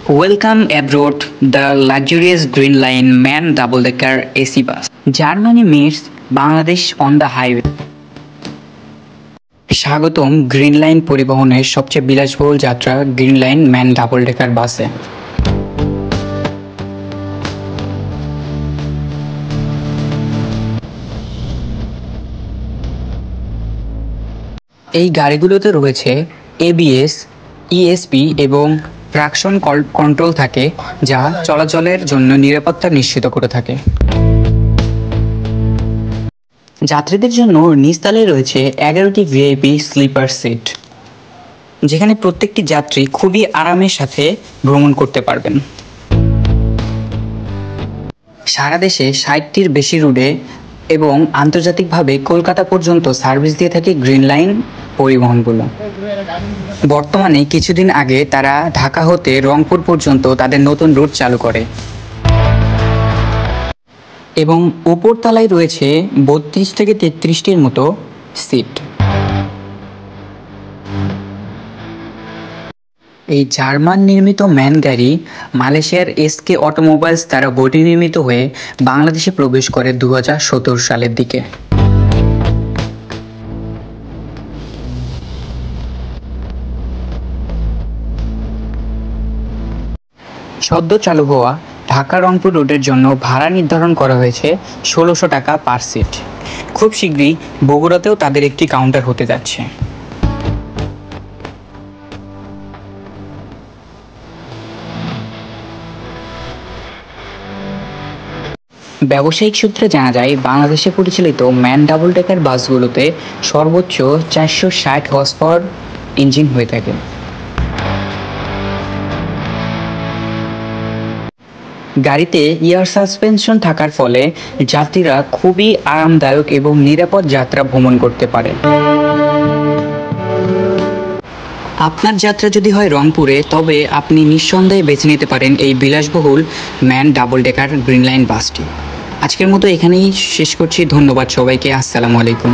Welcome abroad the luxurious Green Line man double-decker AC bus. Germany meets Bangladesh on the highway. স্বাগতম green line পরিবহনের সবচেয়ে বিলাসবহুল যাত্রা green line man double decker বাসে। এই গাড়িগুলোতে রয়েছে এবিএস, ইএসপি এবং ট্রাকশন কন্ট্রোল থাকে, যা চলাচলের জন্য নিরাপত্তা নিশ্চিত করে থাকে। যাত্রীদের জন্য নিচতলায় রয়েছে 11টি ভিআইপি স্লিপার সিট, যেখানে প্রত্যেকটি যাত্রী খুবই আরামের সাথে ভ্রমণ করতে পারবেন। সারা দেশে 60টির বেশি রুটে এবং আন্তর্জাতিকভাবে কলকাতা পর্যন্ত সার্ভিস দিয়ে থাকে গ্রিন লাইন পরিবহনগুলো। বর্তমানে কিছুদিন আগে তারা ঢাকা হতে রংপুর পর্যন্ত তাদের নতুন রুট চালু করে এবং উপরতলায় রয়েছে 32 থেকে 33টির মতো সিট। এই জার্মান নির্মিত ম্যান গাড়ি মালয়েশিয়ার এসকে অটোমোবাইলস দ্বারা বডি নির্মিত হয়ে বাংলাদেশে প্রবেশ করে 2017 সালের দিকে। সদ্য চালু হওয়া ঢাকা রংপুর রুটের জন্য ভাড়া নির্ধারণ করা হয়েছে 1600 টাকা পার সিট। খুব শীঘ্রই বগুড়াতেও তাদের একটি কাউন্টার হতে যাচ্ছে। ব্যবসায়িক সূত্রে জানা যায়, বাংলাদেশে পরিচালিত ম্যান ডাবল ডেকার বাসগুলোতে সর্বোচ্চ 460 হর্স পাওয়ার ইঞ্জিন হয়ে থাকে। গাড়িতে এয়ার সাসপেনশন থাকার ফলে যাত্রীরা খুবই আরামদায়ক এবং নিরাপদ যাত্রা ভ্রমণ করতে পারে। আপনার যাত্রা যদি হয় রংপুরে, তবে আপনি নিঃসন্দেহে বেছে নিতে পারেন এই বিলাসবহুল man double decker green line বাসটি। আজকের মতো এখানেই শেষ করছি। ধন্যবাদ সবাইকে। আসসালামু আলাইকুম।